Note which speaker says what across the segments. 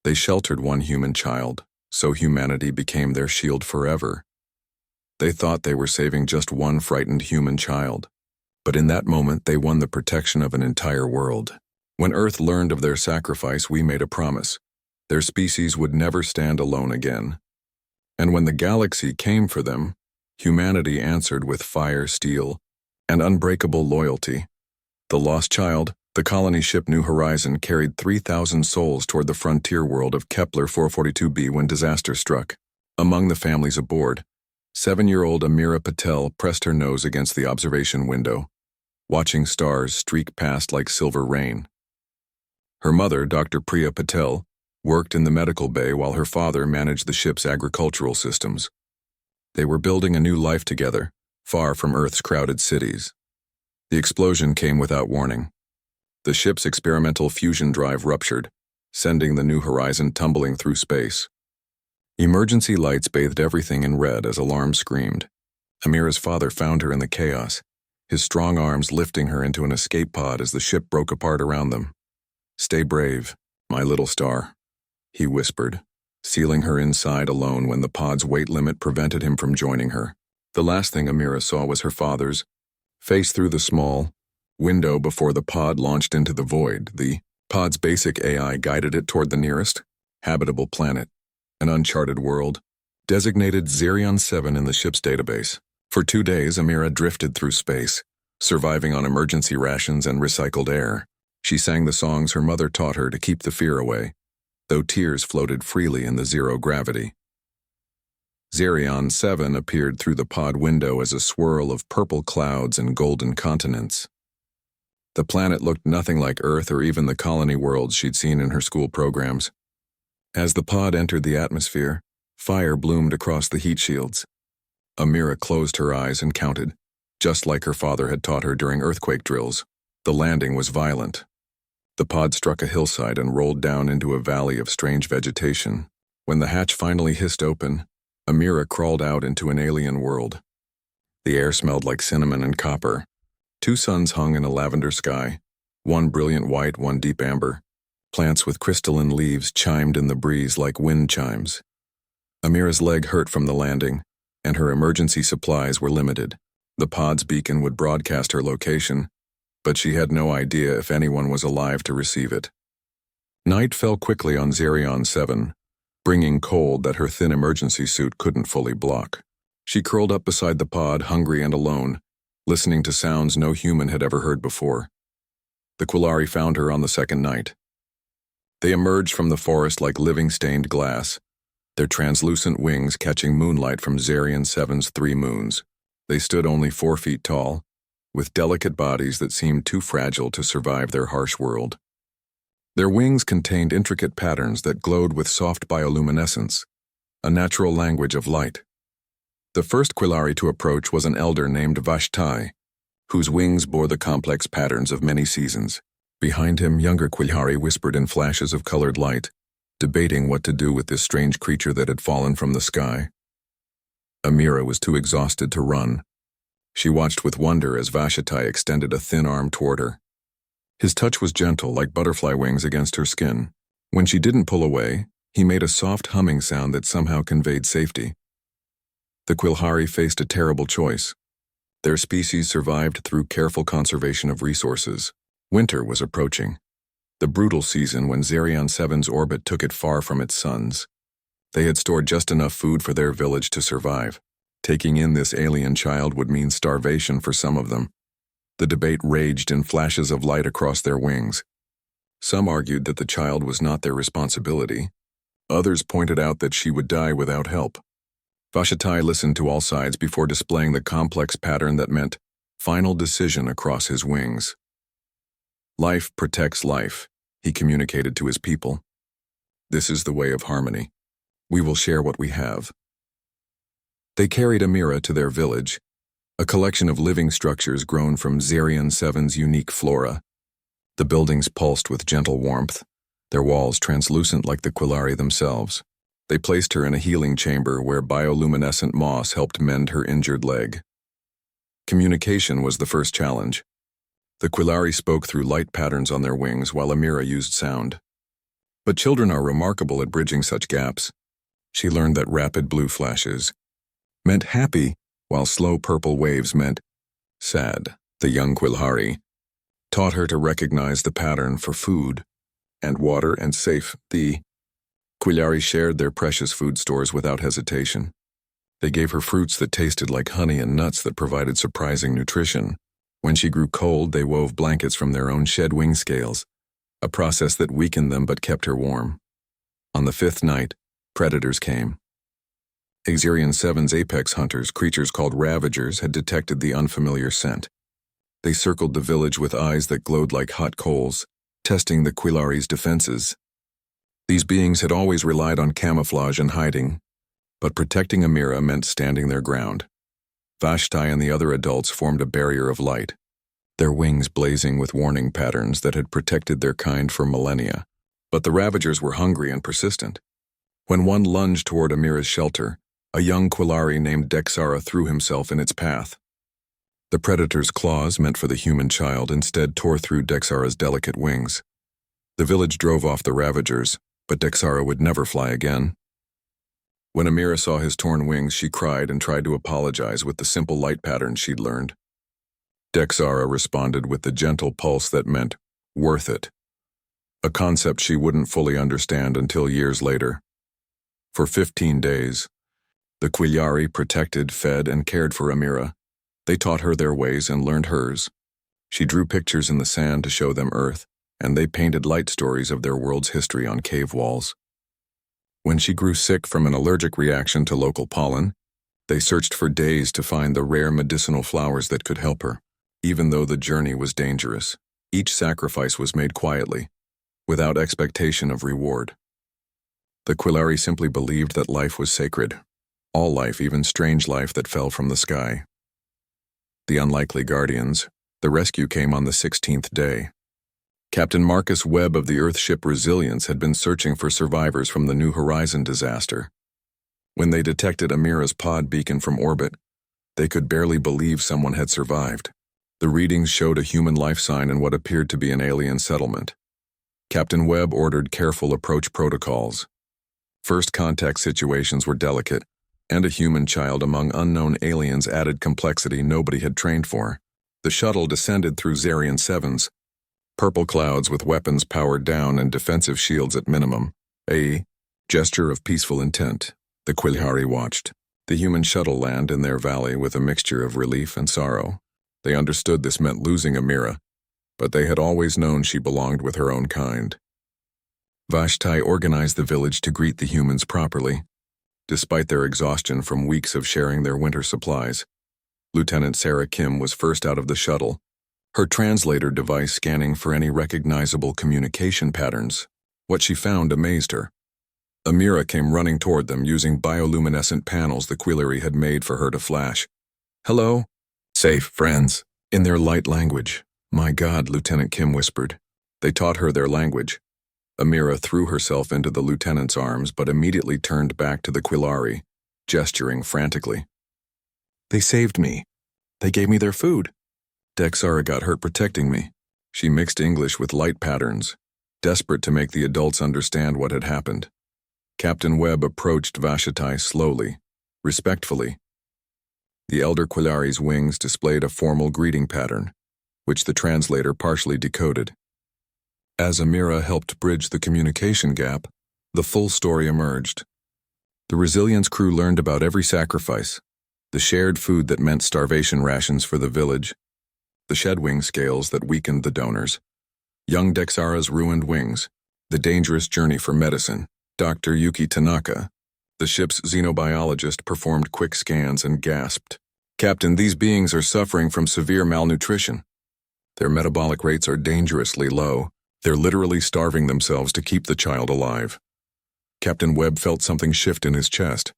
Speaker 1: They sheltered one human child, so humanity became their shield forever. They thought they were saving just one frightened human child, but in that moment they won the protection of an entire world. When Earth learned of their sacrifice, we made a promise. Their species would never stand alone again. And when the galaxy came for them, humanity answered with fire, steel, and unbreakable loyalty. The lost child, the colony ship New Horizon, carried 3,000 souls toward the frontier world of Kepler 442b when disaster struck. Among the families aboard, 7-year-old Amira Patel pressed her nose against the observation window, watching stars streak past like silver rain. Her mother, Dr. Priya Patel, worked in the medical bay while her father managed the ship's agricultural systems. They were building a new life together, far from Earth's crowded cities. The explosion came without warning. The ship's experimental fusion drive ruptured, sending the New Horizon tumbling through space. Emergency lights bathed everything in red as alarms screamed. Amira's father found her in the chaos, his strong arms lifting her into an escape pod as the ship broke apart around them. "Stay brave, my little star," he whispered, sealing her inside alone when the pod's weight limit prevented him from joining her. The last thing Amira saw was her father's face through the small window before the pod launched into the void. The pod's basic AI guided it toward the nearest habitable planet, an uncharted world, designated Xerion 7 in the ship's database. For 2 days, Amira drifted through space, surviving on emergency rations and recycled air. She sang the songs her mother taught her to keep the fear away, though tears floated freely in the zero gravity. Xerion 7 appeared through the pod window as a swirl of purple clouds and golden continents. The planet looked nothing like Earth or even the colony worlds she'd seen in her school programs. As the pod entered the atmosphere, fire bloomed across the heat shields. Amira closed her eyes and counted, just like her father had taught her during earthquake drills. The landing was violent. The pod struck a hillside and rolled down into a valley of strange vegetation. When the hatch finally hissed open, Amira crawled out into an alien world. The air smelled like cinnamon and copper. 2 suns hung in a lavender sky, one brilliant white, one deep amber. Plants with crystalline leaves chimed in the breeze like wind chimes. Amira's leg hurt from the landing, and her emergency supplies were limited. The pod's beacon would broadcast her location, but she had no idea if anyone was alive to receive it. Night fell quickly on Xerion 7, bringing cold that her thin emergency suit couldn't fully block. She curled up beside the pod, hungry and alone, listening to sounds no human had ever heard before. The Quillari found her on the second night. They emerged from the forest like living stained glass, their translucent wings catching moonlight from Xerion 7's 3 moons. They stood only 4 feet tall, with delicate bodies that seemed too fragile to survive their harsh world. Their wings contained intricate patterns that glowed with soft bioluminescence, a natural language of light. The first Quillari to approach was an elder named Vashtai, whose wings bore the complex patterns of many seasons. Behind him, younger Quillari whispered in flashes of colored light, debating what to do with this strange creature that had fallen from the sky. Amira was too exhausted to run. She watched with wonder as Vashtai extended a thin arm toward her. His touch was gentle, like butterfly wings against her skin. When she didn't pull away, he made a soft humming sound that somehow conveyed safety. The Quillari faced a terrible choice. Their species survived through careful conservation of resources. Winter was approaching, the brutal season when Xerion 7's orbit took it far from its suns. They had stored just enough food for their village to survive. Taking in this alien child would mean starvation for some of them. The debate raged in flashes of light across their wings. Some argued that the child was not their responsibility. Others pointed out that she would die without help. Vashtai listened to all sides before displaying the complex pattern that meant final decision across his wings. "Life protects life," he communicated to his people. "This is the way of harmony. We will share what we have." They carried Amira to their village, a collection of living structures grown from Xerion 7's unique flora. The buildings pulsed with gentle warmth, their walls translucent like the Quillari themselves. They placed her in a healing chamber where bioluminescent moss helped mend her injured leg. Communication was the first challenge. The Quillari spoke through light patterns on their wings while Amira used sound. But children are remarkable at bridging such gaps. She learned that rapid blue flashes meant happy, while slow purple waves meant sad. The young Quilhari taught her to recognize the pattern for food and water and safe. The Quilhari shared their precious food stores without hesitation. They gave her fruits that tasted like honey and nuts that provided surprising nutrition. When she grew cold, they wove blankets from their own shed wing scales, a process that weakened them but kept her warm. On the fifth night, predators came. Xerion 7's apex hunters, creatures called Ravagers, had detected the unfamiliar scent. They circled the village with eyes that glowed like hot coals, testing the Quilhari's defenses. These beings had always relied on camouflage and hiding, but protecting Amira meant standing their ground. Vashti and the other adults formed a barrier of light, their wings blazing with warning patterns that had protected their kind for millennia. But the Ravagers were hungry and persistent. When one lunged toward Amira's shelter, a young Quilhari named Dexara threw himself in its path. The predator's claws, meant for the human child, instead tore through Dexara's delicate wings. The village drove off the Ravagers, but Dexara would never fly again. When Amira saw his torn wings, she cried and tried to apologize with the simple light pattern she'd learned. Dexara responded with the gentle pulse that meant, worth it, a concept she wouldn't fully understand until years later. For 15 days, the Quilhari protected, fed, and cared for Amira. They taught her their ways and learned hers. She drew pictures in the sand to show them Earth, and they painted light stories of their world's history on cave walls. When she grew sick from an allergic reaction to local pollen, they searched for days to find the rare medicinal flowers that could help her. Even though the journey was dangerous, each sacrifice was made quietly, without expectation of reward. The Quilhari simply believed that life was sacred, all life, even strange life that fell from the sky. The unlikely guardians, the rescue came on the 16th day. Captain Marcus Webb of the Earthship Resilience had been searching for survivors from the New Horizon disaster. When they detected Amira's pod beacon from orbit, they could barely believe someone had survived. The readings showed a human life sign in what appeared to be an alien settlement. Captain Webb ordered careful approach protocols. First contact situations were delicate, and a human child among unknown aliens added complexity nobody had trained for. The shuttle descended through Xerion 7's, purple clouds with weapons powered down and defensive shields at minimum. A gesture of peaceful intent. The Quilhari watched the human shuttle land in their valley with a mixture of relief and sorrow. They understood this meant losing Amira, but they had always known she belonged with her own kind. Vashti organized the village to greet the humans properly. Despite their exhaustion from weeks of sharing their winter supplies, Lieutenant Sarah Kim was first out of the shuttle, her translator device scanning for any recognizable communication patterns. What she found amazed her. Amira came running toward them using bioluminescent panels the Quilhari had made for her to flash. "Hello? Safe, friends," in their light language. "My God," Lieutenant Kim whispered. They taught her their language. Amira threw herself into the lieutenant's arms but immediately turned back to the Quilhari, gesturing frantically. "They saved me. They gave me their food. Dexara got hurt protecting me." She mixed English with light patterns, desperate to make the adults understand what had happened. Captain Webb approached Vashti slowly, respectfully. The elder Quilhari's wings displayed a formal greeting pattern, which the translator partially decoded. As Amira helped bridge the communication gap, the full story emerged. The Resilience crew learned about every sacrifice, the shared food that meant starvation rations for the village, the shed wing scales that weakened the donors, young Dexara's ruined wings, the dangerous journey for medicine. Dr. Yuki Tanaka, the ship's xenobiologist, performed quick scans and gasped. "Captain, these beings are suffering from severe malnutrition. Their metabolic rates are dangerously low. They're literally starving themselves to keep the child alive." Captain Webb felt something shift in his chest,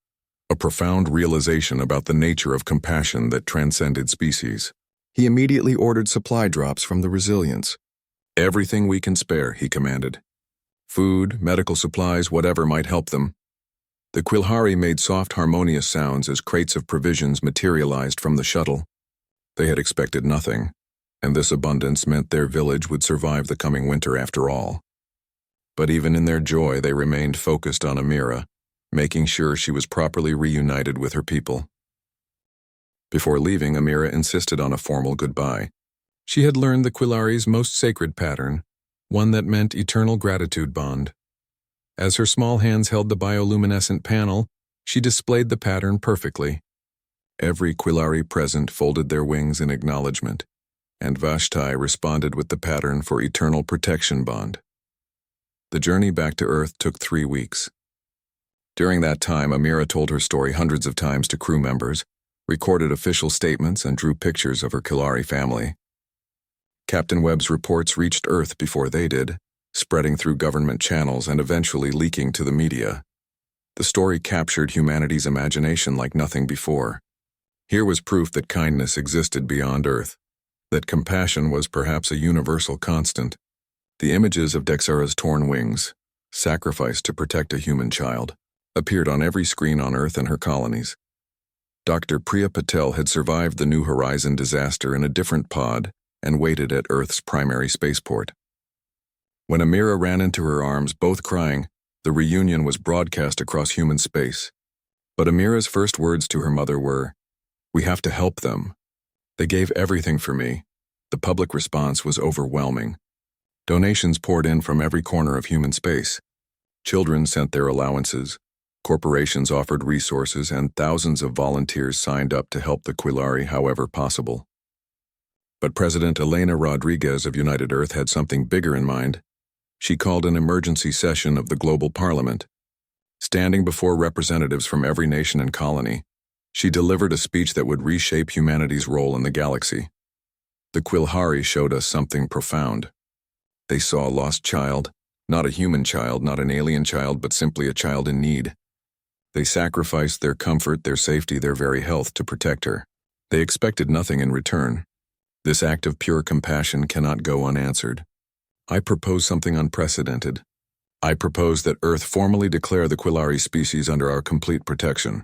Speaker 1: a profound realization about the nature of compassion that transcended species. He immediately ordered supply drops from the Resilience. "Everything we can spare," he commanded. "Food, medical supplies, whatever might help them." The Quilhari made soft, harmonious sounds as crates of provisions materialized from the shuttle. They had expected nothing, and this abundance meant their village would survive the coming winter after all. But even in their joy, they remained focused on Amira, making sure she was properly reunited with her people. Before leaving, Amira insisted on a formal goodbye. She had learned the Quillari's most sacred pattern, one that meant eternal gratitude bond. As her small hands held the bioluminescent panel, she displayed the pattern perfectly. Every Quillari present folded their wings in acknowledgement, and Vashti responded with the pattern for eternal protection bond. The journey back to Earth took 3 weeks. During that time, Amira told her story hundreds of times to crew members, recorded official statements, and drew pictures of her Quillari family. Captain Webb's reports reached Earth before they did, spreading through government channels and eventually leaking to the media. The story captured humanity's imagination like nothing before. Here was proof that kindness existed beyond Earth, that compassion was perhaps a universal constant. The images of Dexara's torn wings, sacrificed to protect a human child, appeared on every screen on Earth and her colonies. Dr. Priya Patel had survived the New Horizon disaster in a different pod and waited at Earth's primary spaceport. When Amira ran into her arms, both crying, the reunion was broadcast across human space. But Amira's first words to her mother were, "We have to help them. They gave everything for me." The public response was overwhelming. Donations poured in from every corner of human space. Children sent their allowances, corporations offered resources, and thousands of volunteers signed up to help the Quillari however possible. But President Elena Rodriguez of United Earth had something bigger in mind. She called an emergency session of the Global Parliament. Standing before representatives from every nation and colony, she delivered a speech that would reshape humanity's role in the galaxy. The Quillari showed us something profound. They saw a lost child, not a human child, not an alien child, but simply a child in need. They sacrificed their comfort, their safety, their very health to protect her. They expected nothing in return. This act of pure compassion cannot go unanswered. I propose something unprecedented. I propose that Earth formally declare the Quillari species under our complete protection.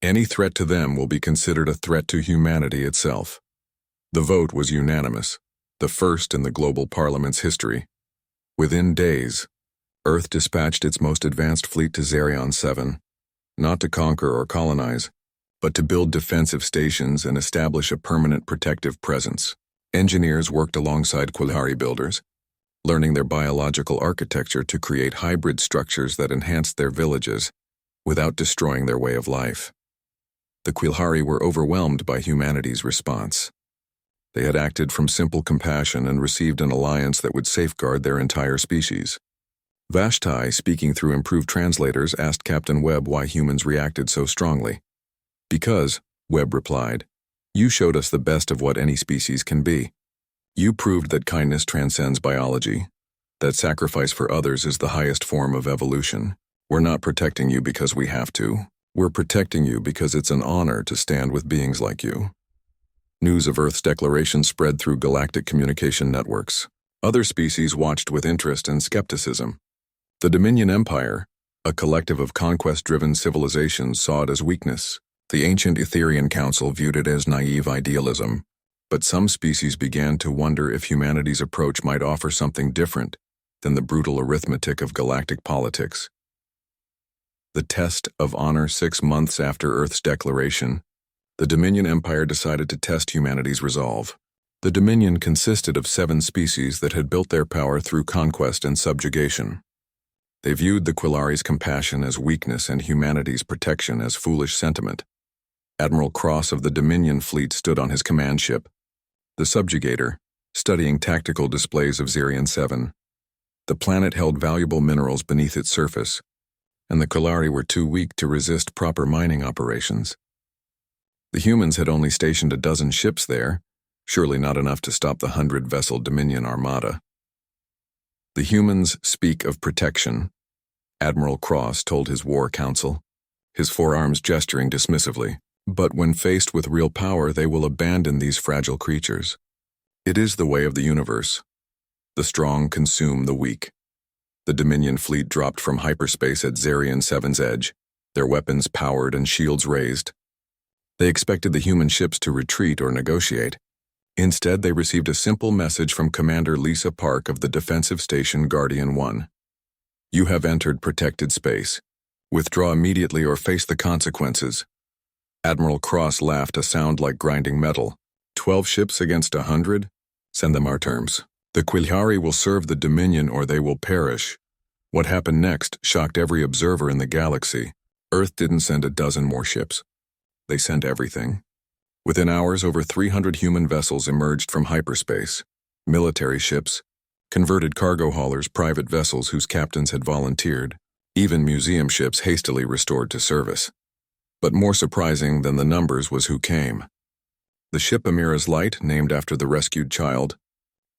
Speaker 1: Any threat to them will be considered a threat to humanity itself. The vote was unanimous, the first in the Global Parliament's history. Within days, Earth dispatched its most advanced fleet to Zerion 7, not to conquer or colonize, but to build defensive stations and establish a permanent protective presence. Engineers worked alongside Quillari builders, learning their biological architecture to create hybrid structures that enhanced their villages without destroying their way of life. The Quillari were overwhelmed by humanity's response. They had acted from simple compassion and received an alliance that would safeguard their entire species. Vashti, speaking through improved translators, asked Captain Webb why humans reacted so strongly. "Because," Webb replied, "you showed us the best of what any species can be. You proved that kindness transcends biology, that sacrifice for others is the highest form of evolution. We're not protecting you because we have to. We're protecting you because it's an honor to stand with beings like you." News of Earth's declaration spread through galactic communication networks. Other species watched with interest and skepticism. The Dominion Empire, a collective of conquest-driven civilizations, saw it as weakness. The ancient Etherian Council viewed it as naive idealism. But some species began to wonder if humanity's approach might offer something different than the brutal arithmetic of galactic politics. The test of honor 6 months after Earth's declaration, the Dominion Empire decided to test humanity's resolve. The Dominion consisted of 7 species that had built their power through conquest and subjugation. They viewed the Quillari's compassion as weakness and humanity's protection as foolish sentiment. Admiral Cross of the Dominion fleet stood on his command ship, the Subjugator, studying tactical displays of Zerion 7. The planet held valuable minerals beneath its surface, and the Quillari were too weak to resist proper mining operations. The humans had only stationed a dozen ships there, surely not enough to stop the 100-vessel Dominion armada. The humans speak of protection, Admiral Cross told his war council, his forearms gesturing dismissively. But when faced with real power, they will abandon these fragile creatures. It is the way of the universe. The strong consume the weak. The Dominion fleet dropped from hyperspace at Zerion 7's edge, their weapons powered and shields raised. They expected the human ships to retreat or negotiate. Instead, they received a simple message from Commander Lisa Park of the defensive station Guardian 1. You have entered protected space. Withdraw immediately or face the consequences. Admiral Cross laughed, a sound like grinding metal. 12 ships against 100? Send them our terms. The Quillari will serve the Dominion or they will perish. What happened next shocked every observer in the galaxy. Earth didn't send a dozen more ships. They sent everything. Within hours, over 300 human vessels emerged from hyperspace. Military ships, converted cargo haulers, private vessels whose captains had volunteered, even museum ships hastily restored to service. But more surprising than the numbers was who came. The ship Amira's Light, named after the rescued child,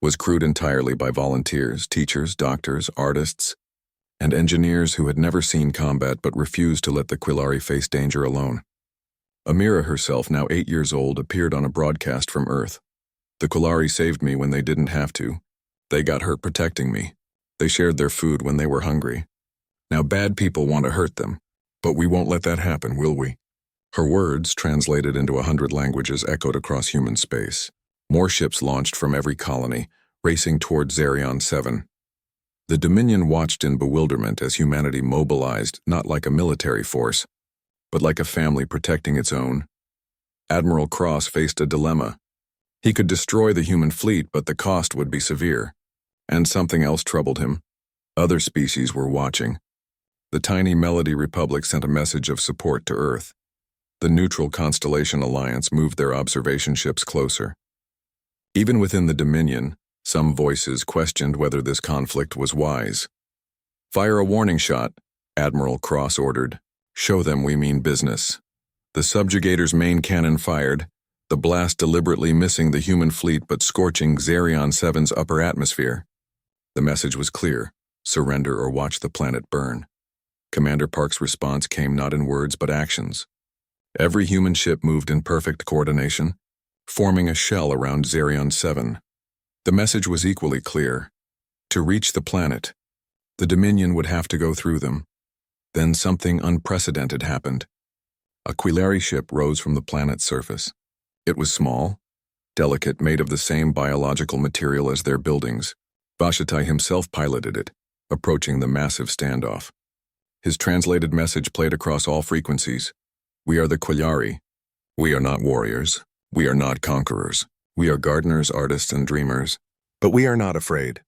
Speaker 1: was crewed entirely by volunteers, teachers, doctors, artists, and engineers who had never seen combat but refused to let the Quillari face danger alone. Amira herself, now 8 years old, appeared on a broadcast from Earth. The Quillari saved me when they didn't have to. They got hurt protecting me. They shared their food when they were hungry. Now bad people want to hurt them, but we won't let that happen, will we? Her words, translated into 100 languages, echoed across human space. More ships launched from every colony, racing toward Xerion 7. The Dominion watched in bewilderment as humanity mobilized, not like a military force, but like a family protecting its own. Admiral Cross faced a dilemma. He could destroy the human fleet, but the cost would be severe. And something else troubled him. Other species were watching. The tiny Melody Republic sent a message of support to Earth. The Neutral Constellation Alliance moved their observation ships closer. Even within the Dominion, some voices questioned whether this conflict was wise. Fire a warning shot, Admiral Cross ordered. Show them we mean business. The subjugator's main cannon fired, the blast deliberately missing the human fleet but scorching Xerion 7's upper atmosphere. The message was clear: surrender or watch the planet burn. Commander Park's response came not in words but actions. Every human ship moved in perfect coordination, forming a shell around Xerion 7. The message was equally clear. To reach the planet, the Dominion would have to go through them. Then something unprecedented happened. A Quillari ship rose from the planet's surface. It was small, delicate, made of the same biological material as their buildings. Vashatai himself piloted it, approaching the massive standoff. His translated message played across all frequencies. We are the Quillari. We are not warriors. We are not conquerors. We are gardeners, artists, and dreamers. But we are not afraid.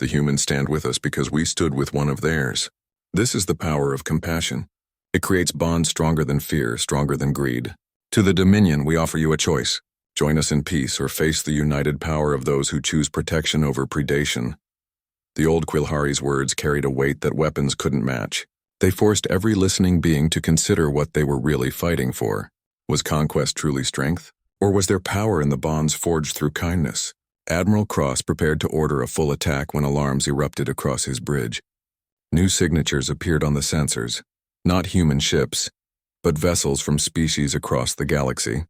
Speaker 1: The humans stand with us because we stood with one of theirs. This is the power of compassion. It creates bonds stronger than fear, stronger than greed. To the Dominion, we offer you a choice. Join us in peace or face the united power of those who choose protection over predation. The old Quillari's words carried a weight that weapons couldn't match. They forced every listening being to consider what they were really fighting for. Was conquest truly strength? Or was there power in the bonds forged through kindness? Admiral Cross prepared to order a full attack when alarms erupted across his bridge. New signatures appeared on the sensors. Not human ships, but vessels from species across the galaxy.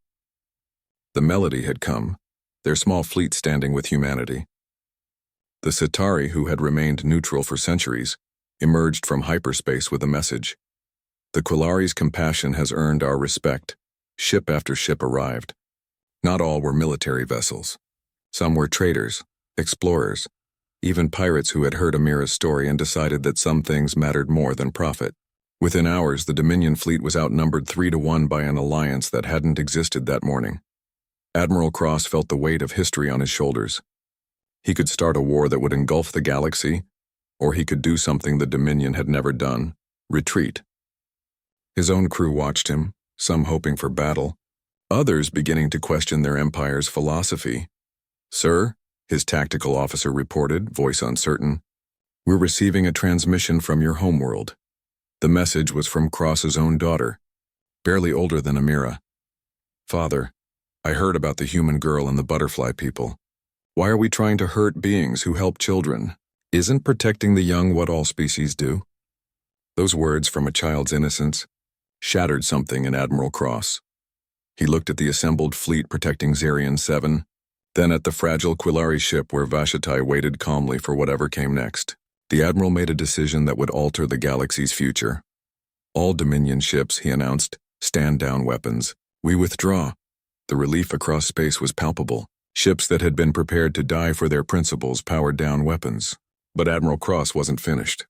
Speaker 1: The Melody had come, their small fleet standing with humanity. The Centauri, who had remained neutral for centuries, emerged from hyperspace with a message. The Quillari's compassion has earned our respect. Ship after ship arrived. Not all were military vessels. Some were traders, explorers, even pirates who had heard Amira's story and decided that some things mattered more than profit. Within hours, the Dominion fleet was outnumbered 3-1 by an alliance that hadn't existed that morning. Admiral Cross felt the weight of history on his shoulders. He could start a war that would engulf the galaxy, or he could do something the Dominion had never done: retreat. His own crew watched him, some hoping for battle, others beginning to question their empire's philosophy. "Sir," his tactical officer reported, voice uncertain, "we're receiving a transmission from your homeworld." The message was from Cross's own daughter, barely older than Amira. "Father, I heard about the human girl and the butterfly people. Why are we trying to hurt beings who help children? Isn't protecting the young what all species do?" Those words from a child's innocence shattered something in Admiral Cross. He looked at the assembled fleet protecting Xerion 7, then at the fragile Quillari ship where Vashatai waited calmly for whatever came next. The Admiral made a decision that would alter the galaxy's future. "All Dominion ships," he announced, "stand down weapons. We withdraw." The relief across space was palpable. Ships that had been prepared to die for their principles powered down weapons. But Admiral Cross wasn't finished.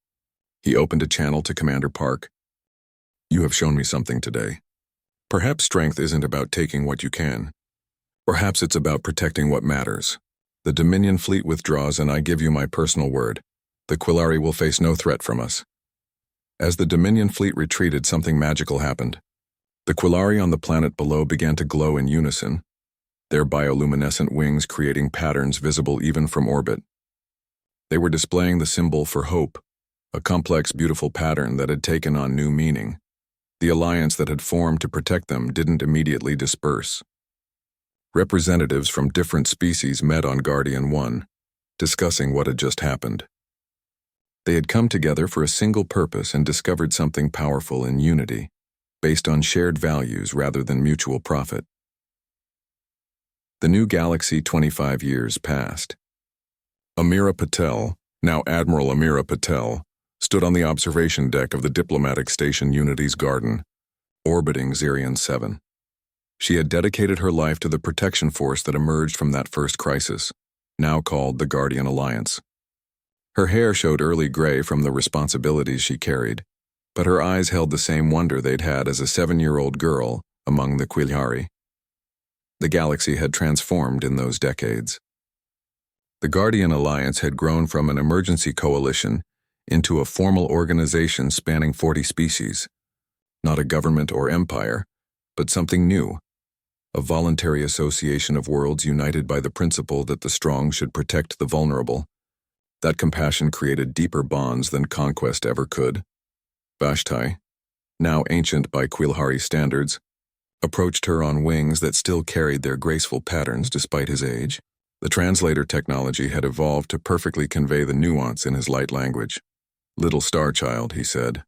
Speaker 1: He opened a channel to Commander Park. "You have shown me something today. Perhaps strength isn't about taking what you can. Perhaps it's about protecting what matters. The Dominion fleet withdraws, and I give you my personal word. The Quillari will face no threat from us." As the Dominion fleet retreated, something magical happened. The Quillari on the planet below began to glow in unison, their bioluminescent wings creating patterns visible even from orbit. They were displaying the symbol for hope, a complex, beautiful pattern that had taken on new meaning. The alliance that had formed to protect them didn't immediately disperse. Representatives from different species met on Guardian 1, discussing what had just happened. They had come together for a single purpose and discovered something powerful in unity, based on shared values rather than mutual profit. The new galaxy 25 years passed. Amira Patel, now Admiral Amira Patel, stood on the observation deck of the diplomatic station Unity's Garden, orbiting Xerion 7. She had dedicated her life to the protection force that emerged from that first crisis, now called the Guardian Alliance. Her hair showed early gray from the responsibilities she carried, but her eyes held the same wonder they'd had as a 7-year-old girl among the Quillari. The galaxy had transformed in those decades. The Guardian Alliance had grown from an emergency coalition into a formal organization spanning 40 species. Not a government or empire, but something new. A voluntary association of worlds united by the principle that the strong should protect the vulnerable. That compassion created deeper bonds than conquest ever could. Vashti, now ancient by Quillari standards, approached her on wings that still carried their graceful patterns despite his age. The translator technology had evolved to perfectly convey the nuance in his light language. "Little star child," he said,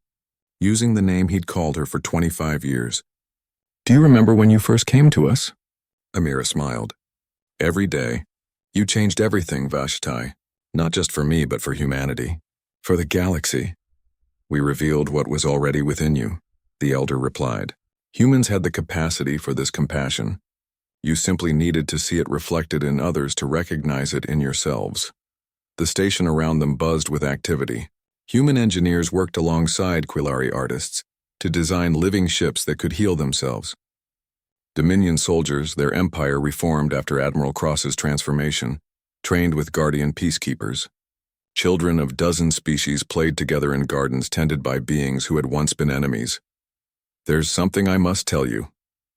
Speaker 1: using the name he'd called her for 25 years. "Do you remember when you first came to us?" Amira smiled. "Every day. You changed everything, Vashti. Not just for me, but for humanity. For the galaxy." "We revealed what was already within you," the elder replied. "Humans had the capacity for this compassion. You simply needed to see it reflected in others to recognize it in yourselves." The station around them buzzed with activity. Human engineers worked alongside Quillari artists to design living ships that could heal themselves. Dominion soldiers, their empire reformed after Admiral Cross's transformation, trained with Guardian peacekeepers. Children of dozen species played together in gardens tended by beings who had once been enemies. "There's something I must tell you,"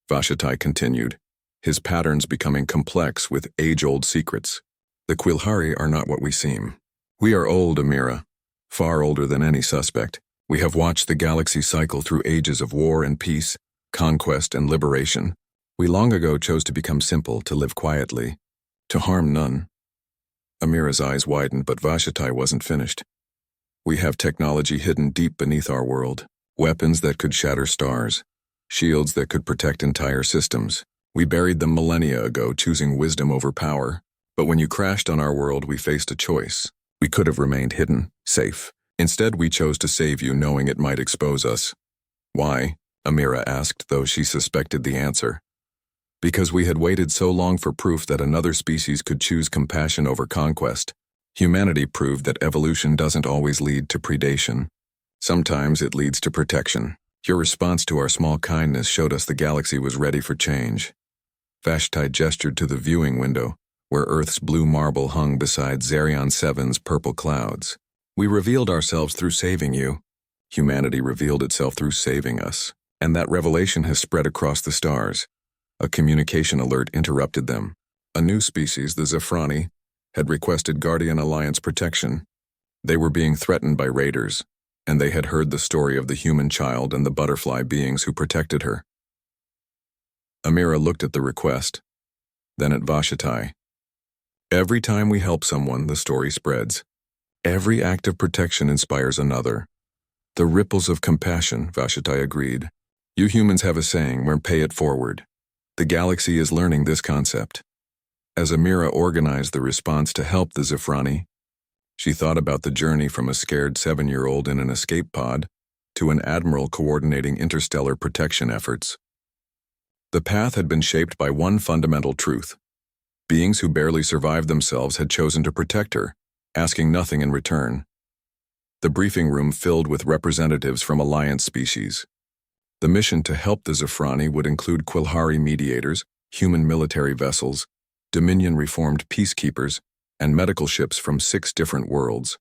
Speaker 1: Vashti continued, his patterns becoming complex with age-old secrets. "The Quillari are not what we seem. We are old, Amira, far older than any suspect. We have watched the galaxy cycle through ages of war and peace, conquest and liberation. We long ago chose to become simple, to live quietly, to harm none." Amira's eyes widened, but Vashti wasn't finished. "We have technology hidden deep beneath our world, weapons that could shatter stars, shields that could protect entire systems. We buried them millennia ago, choosing wisdom over power. But when you crashed on our world, we faced a choice. We could have remained hidden, safe. Instead, we chose to save you, knowing it might expose us." "Why?" Amira asked, though she suspected the answer. "Because we had waited so long for proof that another species could choose compassion over conquest. Humanity proved that evolution doesn't always lead to predation. Sometimes it leads to protection. Your response to our small kindness showed us the galaxy was ready for change." Vashti gestured to the viewing window, where Earth's blue marble hung beside Xerion 7's purple clouds. "We revealed ourselves through saving you. Humanity revealed itself through saving us. And that revelation has spread across the stars." A communication alert interrupted them. A new species, the Zephrani, had requested Guardian Alliance protection. They were being threatened by raiders, and they had heard the story of the human child and the butterfly beings who protected her. Amira looked at the request, then at Vashti. "Every time we help someone, the story spreads. Every act of protection inspires another." "The ripples of compassion," Vashti agreed. "You humans have a saying, we're pay it forward. The galaxy is learning this concept." As Amira organized the response to help the Zephrani, she thought about the journey from a scared 7-year-old in an escape pod to an admiral coordinating interstellar protection efforts. The path had been shaped by one fundamental truth. Beings who barely survived themselves had chosen to protect her, asking nothing in return. the briefing room filled with representatives from Alliance species. The mission to help the Zafrani would include Quilhari mediators, human military vessels, Dominion reformed peacekeepers, and medical ships from 6 different worlds.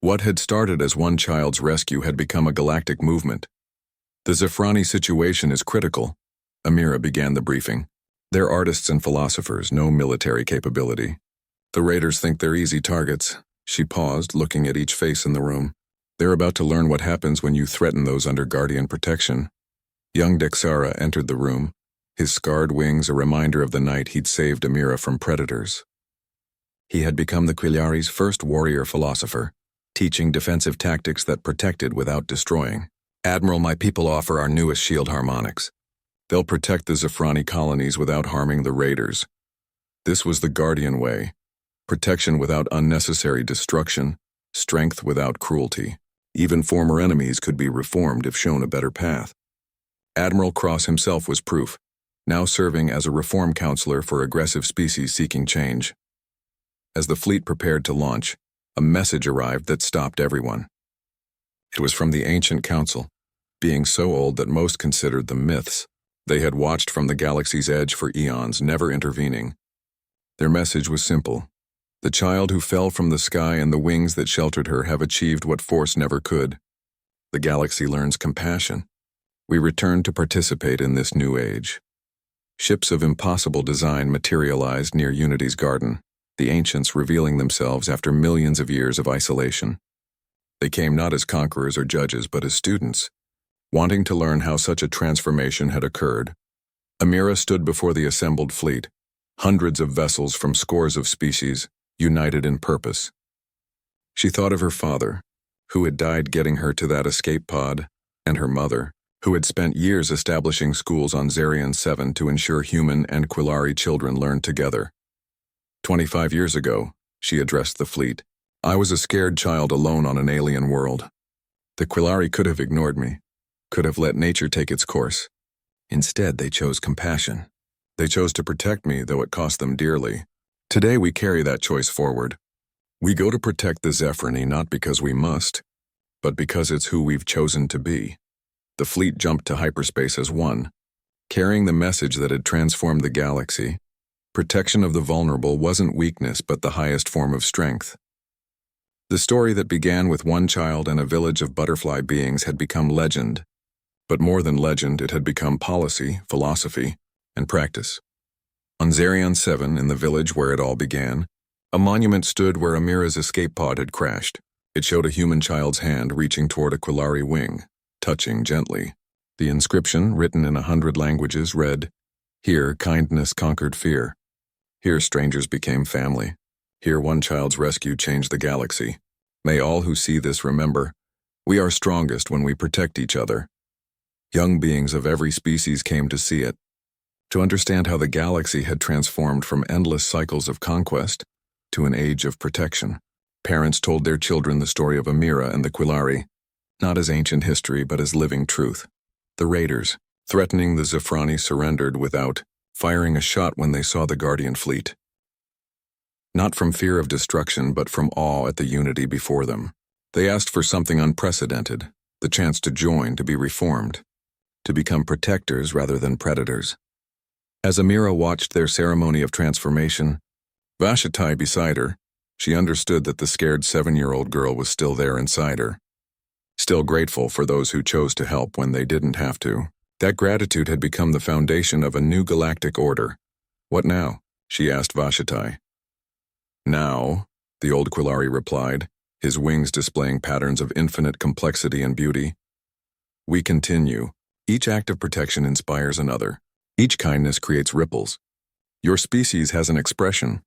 Speaker 1: What had started as one child's rescue had become a galactic movement. The Zafrani situation is critical, Amira began the briefing. They're artists and philosophers, no military capability. The raiders think they're easy targets. She paused, looking at each face in the room. They're about to learn what happens when you threaten those under Guardian protection. Young Dexara entered the room, his scarred wings a reminder of the night he'd saved Amira from predators. He had become the Quilhari's first warrior philosopher, teaching defensive tactics that protected without destroying. Admiral, my people offer our newest shield harmonics. They'll protect the Zafrani colonies without harming the raiders. This was the Guardian way. Protection without unnecessary destruction, strength without cruelty. Even former enemies could be reformed if shown a better path. Admiral Cross himself was proof, now serving as a reform counselor for aggressive species seeking change. As the fleet prepared to launch, a message arrived that stopped everyone. It was from the Ancient Council, being so old that most considered them myths. They had watched from the galaxy's edge for eons, never intervening. Their message was simple. The child who fell from the sky and the wings that sheltered her have achieved what force never could. The galaxy learns compassion. We return to participate in this new age. Ships of impossible design materialized near Unity's garden, the ancients revealing themselves after millions of years of isolation. They came not as conquerors or judges, but as students, wanting to learn how such a transformation had occurred. Amira stood before the assembled fleet, hundreds of vessels from scores of species, united in purpose. She thought of her father, who had died getting her to that escape pod, and her mother, who had spent years establishing schools on Zarian 7 to ensure human and Quilhari children learned together. 25 years ago, she addressed the fleet, I was a scared child alone on an alien world. The Quilhari could have ignored me, could have let nature take its course. Instead, they chose compassion. They chose to protect me, though it cost them dearly. Today, we carry that choice forward. We go to protect the Zephrani not because we must, but because it's who we've chosen to be. The fleet jumped to hyperspace as one, carrying the message that had transformed the galaxy. Protection of the vulnerable wasn't weakness, but the highest form of strength. The story that began with one child and a village of butterfly beings had become legend. But more than legend, it had become policy, philosophy, and practice. On Zarian 7, in the village where it all began, a monument stood where Amira's escape pod had crashed. It showed a human child's hand reaching toward a Quilhari wing, touching gently. The inscription, written in 100 languages, read, Here kindness conquered fear. Here strangers became family. Here one child's rescue changed the galaxy. May all who see this remember, we are strongest when we protect each other. Young beings of every species came to see it, to understand how the galaxy had transformed from endless cycles of conquest to an age of protection. Parents told their children the story of Amira and the Quilhari, not as ancient history but as living truth. The raiders, threatening the Zafrani, surrendered without firing a shot when they saw the Guardian fleet. Not from fear of destruction, but from awe at the unity before them. They asked for something unprecedented, the chance to join, to be reformed, to become protectors rather than predators. As Amira watched their ceremony of transformation, Vashatai beside her, she understood that the scared 7-year-old girl was still there inside her. Still grateful for those who chose to help when they didn't have to. That gratitude had become the foundation of a new galactic order. What now? She asked Vashatai. Now, the old Quilhari replied, his wings displaying patterns of infinite complexity and beauty. We continue. Each act of protection inspires another. Each kindness creates ripples. Your species has an expression.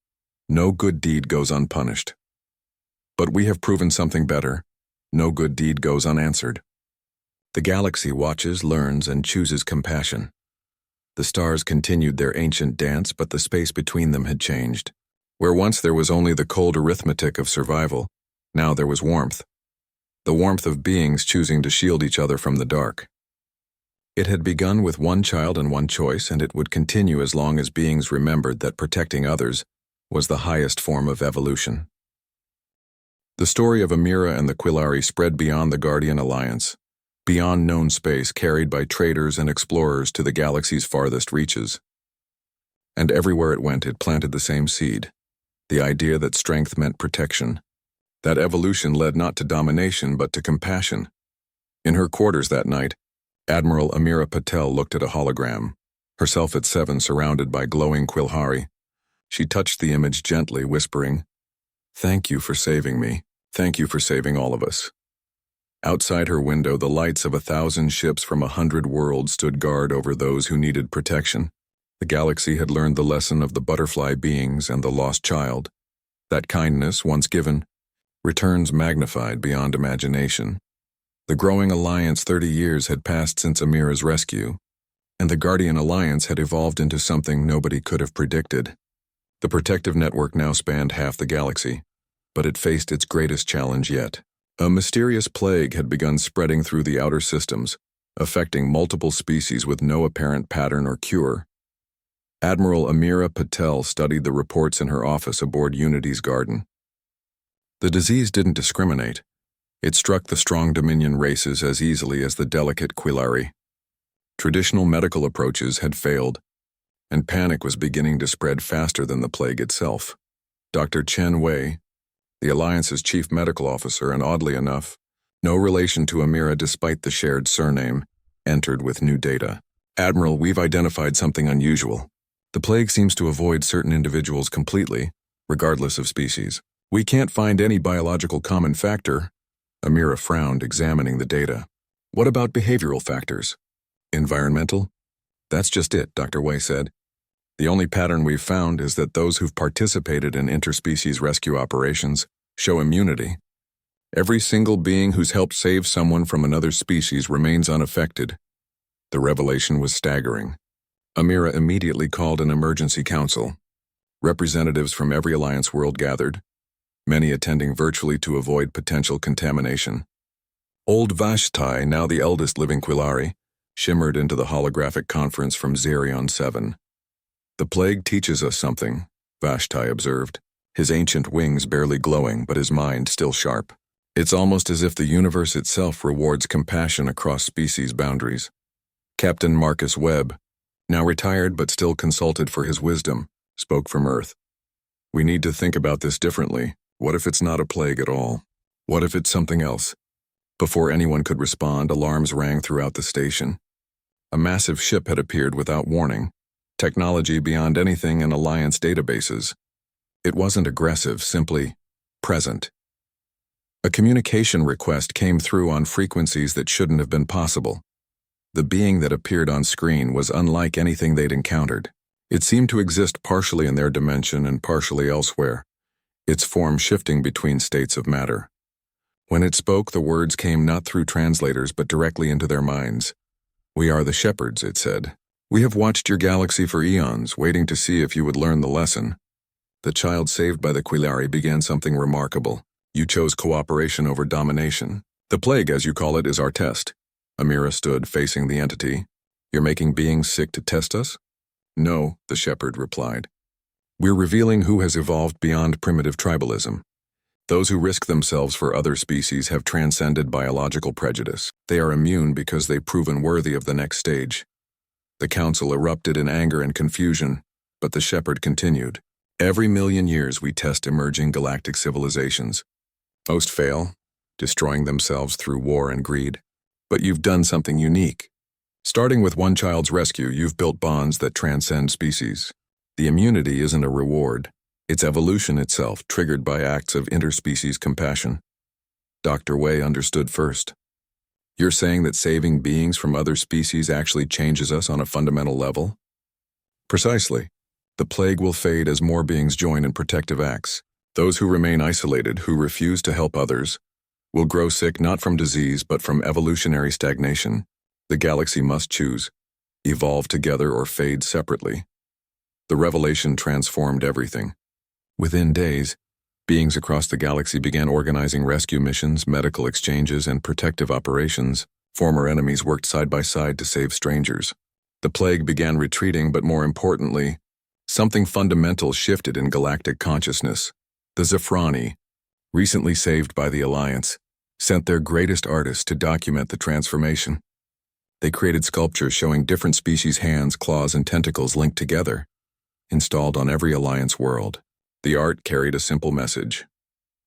Speaker 1: No good deed goes unpunished. But we have proven something better. No good deed goes unanswered. The galaxy watches, learns, and chooses compassion. The stars continued their ancient dance, but the space between them had changed. Where once there was only the cold arithmetic of survival, now there was warmth. The warmth of beings choosing to shield each other from the dark. It had begun with one child and one choice, and it would continue as long as beings remembered that protecting others was the highest form of evolution. The story of Amira and the Quillari spread beyond the Guardian Alliance, beyond known space carried by traders and explorers to the galaxy's farthest reaches. And everywhere it went, it planted the same seed, the idea that strength meant protection, that evolution led not to domination but to compassion. In her quarters that night, Admiral Amira Patel looked at a hologram, herself at 7 surrounded by glowing Quillari. She touched the image gently, whispering, "Thank you for saving me. Thank you for saving all of us." Outside her window, the lights of 1,000 ships from 100 worlds stood guard over those who needed protection. The galaxy had learned the lesson of the butterfly beings and the lost child. That kindness, once given, returns magnified beyond imagination. The growing alliance 30 years had passed since Amira's rescue, and the Guardian Alliance had evolved into something nobody could have predicted. The protective network now spanned half the galaxy, but it faced its greatest challenge yet. A mysterious plague had begun spreading through the outer systems, affecting multiple species with no apparent pattern or cure. Admiral Amira Patel studied the reports in her office aboard Unity's Garden. The disease didn't discriminate. It struck the strong Dominion races as easily as the delicate Quillari. Traditional medical approaches had failed, and panic was beginning to spread faster than the plague itself. Dr. Chen Wei, the Alliance's chief medical officer, and oddly enough, no relation to Amira despite the shared surname, entered with new data. "Admiral, we've identified something unusual. The plague seems to avoid certain individuals completely, regardless of species. We can't find any biological common factor." Amira frowned, examining the data. "What about behavioral factors? Environmental?" "That's just it," Dr. Wei said. "The only pattern we've found is that those who've participated in interspecies rescue operations show immunity. Every single being who's helped save someone from another species remains unaffected." The revelation was staggering. Amira immediately called an emergency council. Representatives from every Alliance world gathered, many attending virtually to avoid potential contamination. Old Vashti, now the eldest living Quillari, shimmered into the holographic conference from Xerion 7. "The plague teaches us something," Vashti observed, his ancient wings barely glowing but his mind still sharp. "It's almost as if the universe itself rewards compassion across species boundaries." Captain Marcus Webb, now retired but still consulted for his wisdom, spoke from Earth. "We need to think about this differently. What if it's not a plague at all? What if it's something else?" Before anyone could respond, alarms rang throughout the station. A massive ship had appeared without warning, technology beyond anything in Alliance databases. It wasn't aggressive, simply present. A communication request came through on frequencies that shouldn't have been possible. The being that appeared on screen was unlike anything they'd encountered. It seemed to exist partially in their dimension and partially elsewhere, its form shifting between states of matter. When it spoke, the words came not through translators but directly into their minds. "We are the shepherds," it said. "We have watched your galaxy for eons, waiting to see if you would learn the lesson. The child saved by the Quillari began something remarkable. You chose cooperation over domination. The plague, as you call it, is our test." Amira stood, facing the entity. "You're making beings sick to test us?" "No," the shepherd replied. "We're revealing who has evolved beyond primitive tribalism. Those who risk themselves for other species have transcended biological prejudice. They are immune because they've proven worthy of the next stage." The council erupted in anger and confusion, but the shepherd continued. "Every million years we test emerging galactic civilizations. Most fail, destroying themselves through war and greed. But you've done something unique. Starting with one child's rescue, you've built bonds that transcend species. The immunity isn't a reward. It's evolution itself, triggered by acts of interspecies compassion." Dr. Wei understood first. "You're saying that saving beings from other species actually changes us on a fundamental level?" "Precisely. The plague will fade as more beings join in protective acts. Those who remain isolated, who refuse to help others, will grow sick not from disease but from evolutionary stagnation. The galaxy must choose, evolve together or fade separately." The revelation transformed everything. Within days, beings across the galaxy began organizing rescue missions, medical exchanges, and protective operations. Former enemies worked side by side to save strangers. The plague began retreating, but more importantly, something fundamental shifted in galactic consciousness. The Zephrani, recently saved by the Alliance, sent their greatest artists to document the transformation. They created sculptures showing different species' hands, claws, and tentacles linked together, installed on every Alliance world. The art carried a simple message: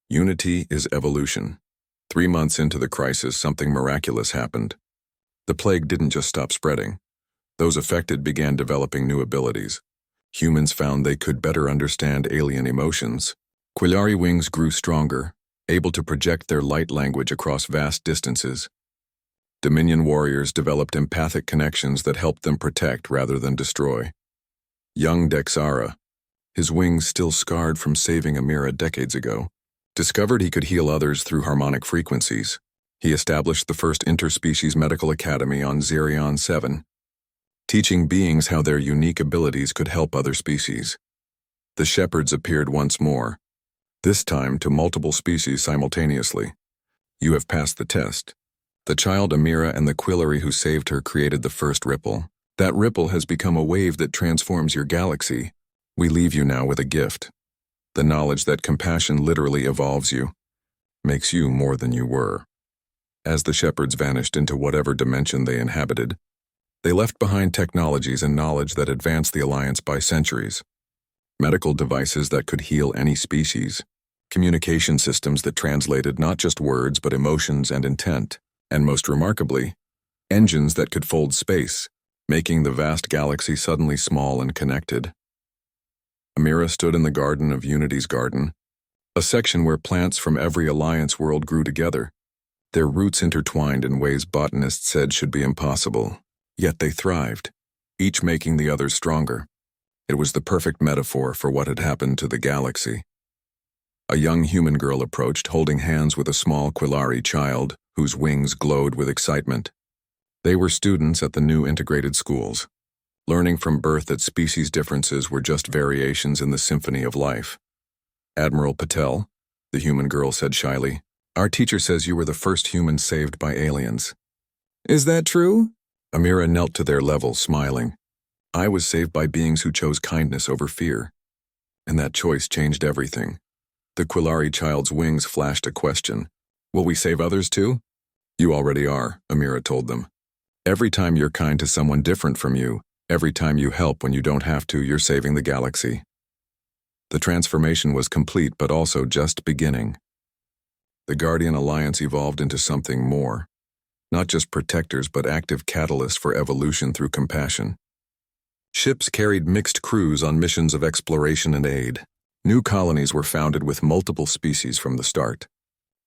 Speaker 1: unity is evolution. 3 months into the crisis, something miraculous happened. The plague didn't just stop spreading. Those affected began developing new abilities. Humans found they could better understand alien emotions. Quillari wings grew stronger, able to project their light language across vast distances. Dominion warriors developed empathic connections that helped them protect rather than destroy. Young Dexara, his wings still scarred from saving Amira decades ago, discovered he could heal others through harmonic frequencies. He established the first interspecies medical academy on Xerion 7, teaching beings how their unique abilities could help other species. The shepherds appeared once more, this time to multiple species simultaneously. You have passed the test. The child Amira and the Quillari who saved her created the first ripple. That ripple has become a wave that transforms your galaxy. We leave you now with a gift. The knowledge that compassion literally evolves you, makes you more than you were. As the shepherds vanished into whatever dimension they inhabited, they left behind technologies and knowledge that advanced the Alliance by centuries. Medical devices that could heal any species, communication systems that translated not just words but emotions and intent, and most remarkably, engines that could fold space, making the vast galaxy suddenly small and connected. Amira stood in the Garden of Unity's garden, a section where plants from every Alliance world grew together, their roots intertwined in ways botanists said should be impossible. Yet they thrived, each making the others stronger. It was the perfect metaphor for what had happened to the galaxy. A young human girl approached, holding hands with a small Quillari child, whose wings glowed with excitement. They were students at the new integrated schools, learning from birth that species differences were just variations in the symphony of life. Admiral Patel, the human girl said shyly, "Our teacher says you were the first human saved by aliens." "Is that true?" Amira knelt to their level, smiling. "I was saved by beings who chose kindness over fear. And that choice changed everything." The Quillari child's wings flashed a question. "Will we save others too?" "You already are," Amira told them. "Every time you're kind to someone different from you, every time you help when you don't have to, you're saving the galaxy." The transformation was complete but also just beginning. The Guardian Alliance evolved into something more. Not just protectors but active catalysts for evolution through compassion. Ships carried mixed crews on missions of exploration and aid. New colonies were founded with multiple species from the start,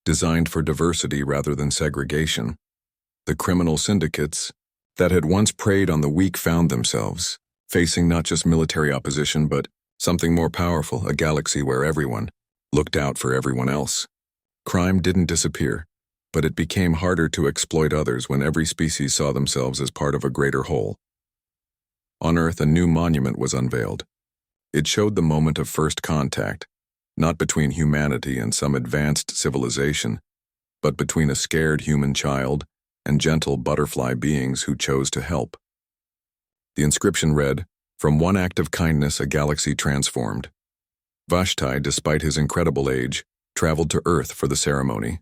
Speaker 1: designed for diversity rather than segregation. The criminal syndicates that had once preyed on the weak found themselves facing not just military opposition but something more powerful, a galaxy where everyone looked out for everyone else. Crime didn't disappear, but it became harder to exploit others when every species saw themselves as part of a greater whole. On Earth, a new monument was unveiled. It showed the moment of first contact, not between humanity and some advanced civilization, but between a scared human child and gentle butterfly beings who chose to help. The inscription read, "From one act of kindness, a galaxy transformed." Vashti, despite his incredible age, traveled to Earth for the ceremony.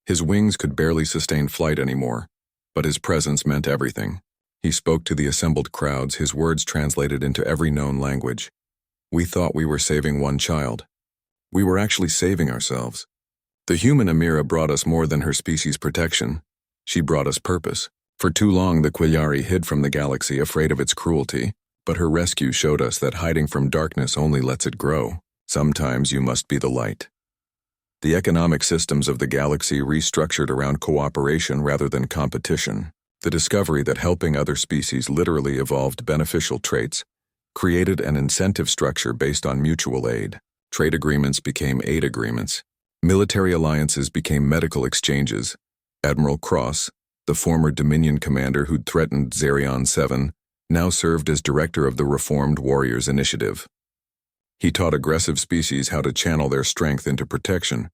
Speaker 1: His wings could barely sustain flight anymore, but his presence meant everything. He spoke to the assembled crowds, his words translated into every known language. "We thought we were saving one child. We were actually saving ourselves. The human Amira brought us more than her species' protection. She brought us purpose. For too long the Quillari hid from the galaxy, afraid of its cruelty, but her rescue showed us that hiding from darkness only lets it grow. Sometimes you must be the light." The economic systems of the galaxy restructured around cooperation rather than competition. The discovery that helping other species literally evolved beneficial traits created an incentive structure based on mutual aid. Trade agreements became aid agreements. Military alliances became medical exchanges. Admiral Cross, the former Dominion commander who'd threatened Xerion 7, now served as director of the Reformed Warriors Initiative. He taught aggressive species how to channel their strength into protection.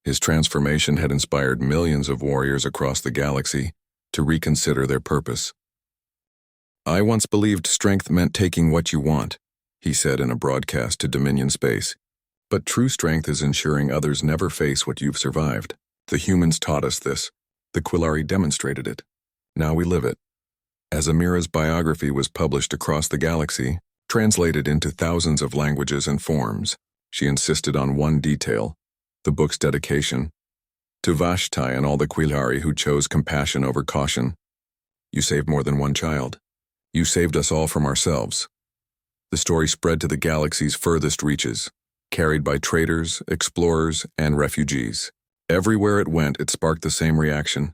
Speaker 1: His transformation had inspired millions of warriors across the galaxy to reconsider their purpose. "I once believed strength meant taking what you want," he said in a broadcast to Dominion Space. But true strength is ensuring others never face what you've survived. The humans taught us this. The Quillari demonstrated it. Now we live it. As Amira's biography was published across the galaxy, translated into thousands of languages and forms, she insisted on one detail: the book's dedication to Vashti and all the Quillari who chose compassion over caution. You saved more than one child. You saved us all from ourselves. The story spread to the galaxy's furthest reaches, carried by traders, explorers, and refugees. Everywhere it went, it sparked the same reaction.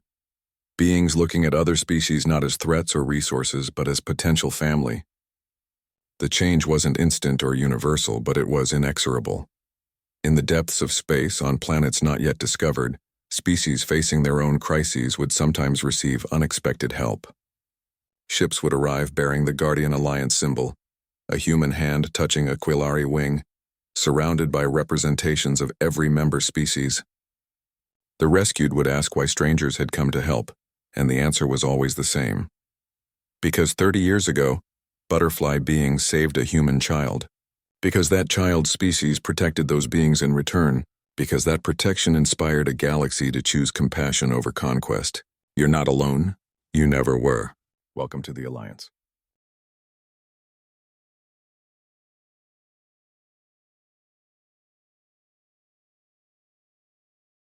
Speaker 1: Beings looking at other species not as threats or resources, but as potential family. The change wasn't instant or universal, but it was inexorable. In the depths of space, on planets not yet discovered, species facing their own crises would sometimes receive unexpected help. Ships would arrive bearing the Guardian Alliance symbol, a human hand touching a Quillari wing, surrounded by representations of every member species. The rescued would ask why strangers had come to help, and the answer was always the same. Because 30 years ago, butterfly beings saved a human child. Because that child's species protected those beings in return. Because that protection inspired a galaxy to choose compassion over conquest. You're not alone. You never were. Welcome to the Alliance.